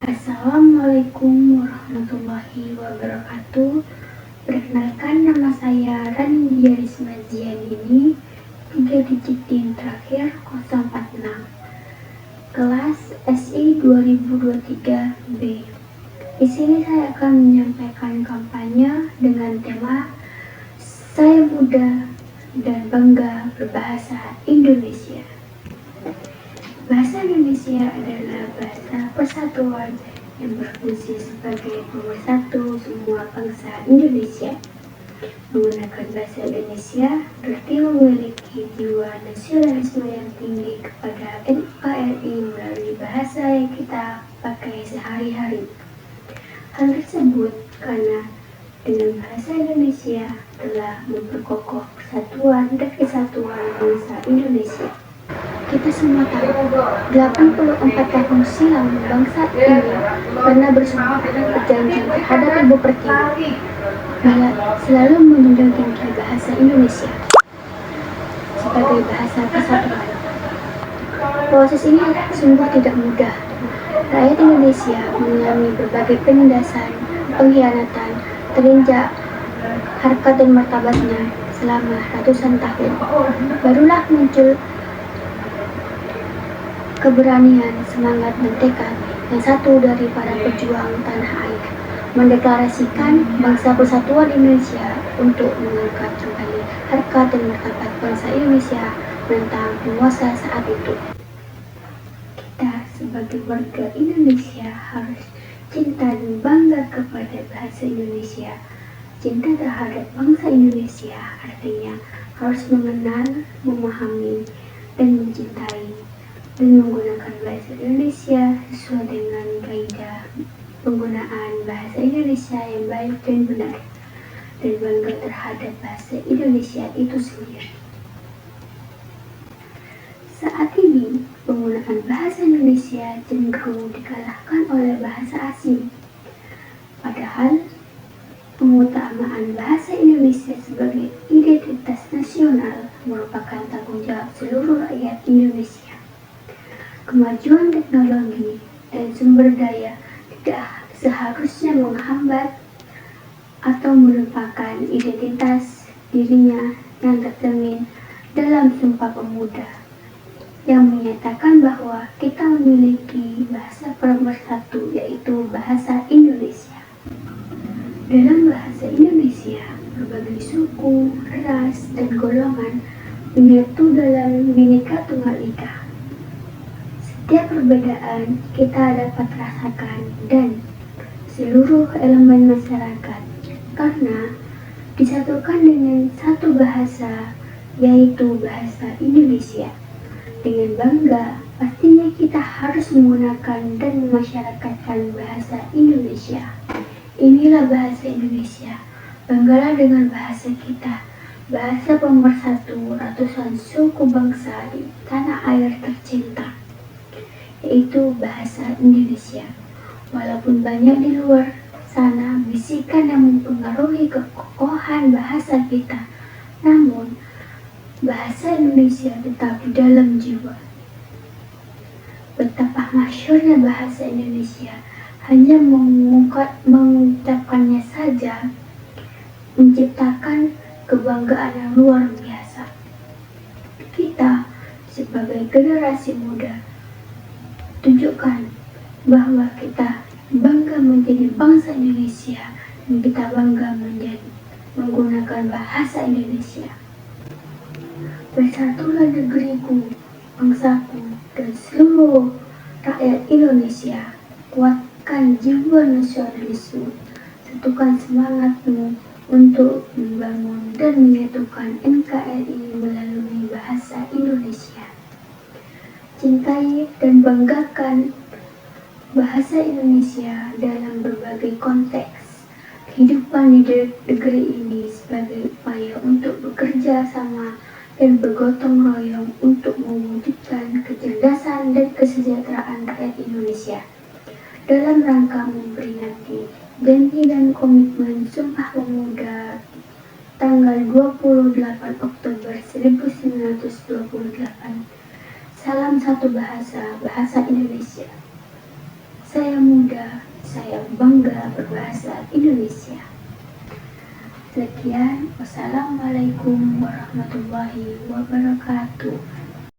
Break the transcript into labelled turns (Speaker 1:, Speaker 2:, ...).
Speaker 1: Assalamualaikum warahmatullahi wabarakatuh. Perkenalkan, nama saya Rani Diarisma Zianini, 3 digit DIN terakhir 046, kelas SI 2023B. Di sini saya akan menyampaikan kampanye dengan tema Saya Muda dan Bangga Berbahasa Indonesia. Bahasa Indonesia adalah bahasa persatuan yang berfungsi sebagai pemersatu semua bangsa Indonesia. Menggunakan bahasa Indonesia berarti memiliki jiwa nasionalisme yang tinggi kepada NKRI melalui bahasa yang kita pakai sehari-hari. Hal tersebut karena dengan bahasa Indonesia telah memperkokoh persatuan dan kesatuan bangsa Indonesia. Kita semua tahu, 84 tahun silam bangsa ini pernah bersumpah berjanji terhadap Ibu Pertiwi bila selalu menjunjung tinggi bahasa Indonesia sebagai bahasa persatuan. Proses ini sungguh tidak mudah. Rakyat Indonesia mengalami berbagai penindasan, pengkhianatan, terinjak harkat dan martabatnya selama ratusan tahun. Barulah muncul keberanian, semangat, dan tekad yang satu dari para pejuang tanah air mendeklarasikan bangsa persatuan Indonesia untuk mengangkat kembali harkat dan martabat bangsa Indonesia menentang penguasa saat itu. Kita sebagai warga Indonesia harus cinta dan bangga kepada bahasa Indonesia. Cinta terhadap bangsa Indonesia artinya harus mengenal, memahami, dan mencintai dan menggunakan bahasa Indonesia sesuai dengan kaidah penggunaan bahasa Indonesia yang baik dan benar, dan bangga terhadap bahasa Indonesia itu sendiri. Saat ini, penggunaan bahasa Indonesia cenderung dikalahkan oleh bahasa asing. Padahal, pengutamaan bahasa Indonesia sebagai identitas nasional merupakan tanggung jawab seluruh rakyat Indonesia. Kemajuan teknologi dan sumber daya tidak seharusnya menghambat atau melupakan identitas dirinya yang tercermin dalam Sumpah Pemuda yang menyatakan bahwa kita memiliki bahasa pemersatu, yaitu bahasa Indonesia. Dalam bahasa Indonesia, berbagai suku, ras, dan golongan menyatu dalam Bhinneka Tunggal Ika. Setiap perbedaan kita dapat rasakan dan seluruh elemen masyarakat karena disatukan dengan satu bahasa, yaitu bahasa Indonesia. Dengan bangga, pastinya kita harus menggunakan dan memasyarakatkan bahasa Indonesia. Inilah bahasa Indonesia. Banggalah dengan bahasa kita, bahasa pemersatu ratusan suku bangsa di tanah air tercinta, yaitu bahasa Indonesia. Walaupun banyak di luar sana bisikan yang mempengaruhi kekokohan bahasa kita, namun bahasa Indonesia tetap di dalam jiwa. Betapa masyhurnya bahasa Indonesia, hanya mengucapkannya saja menciptakan kebanggaan yang luar biasa. Kita sebagai generasi muda tunjukkan bahwa kita bangga menjadi bangsa Indonesia dan kita bangga menggunakan bahasa Indonesia. Bersatulah negeriku, bangsaku, dan seluruh rakyat Indonesia. Kuatkan jiwa nasionalisme, satukan semangatmu untuk membangun dan menyatukan NKRI melalui bahasa Indonesia. Cintai dan banggakan bahasa Indonesia dalam berbagai konteks kehidupan di negeri ini sebagai upaya untuk bekerja sama dan bergotong royong untuk mewujudkan kecerdasan dan kesejahteraan rakyat Indonesia dalam rangka memperingati janji dan komitmen Sumpah Pemuda tanggal 28 Oktober 1928. Salam satu bahasa, bahasa Indonesia. Saya muda bangga berbahasa Indonesia. Sekian, wassalamualaikum warahmatullahi wabarakatuh.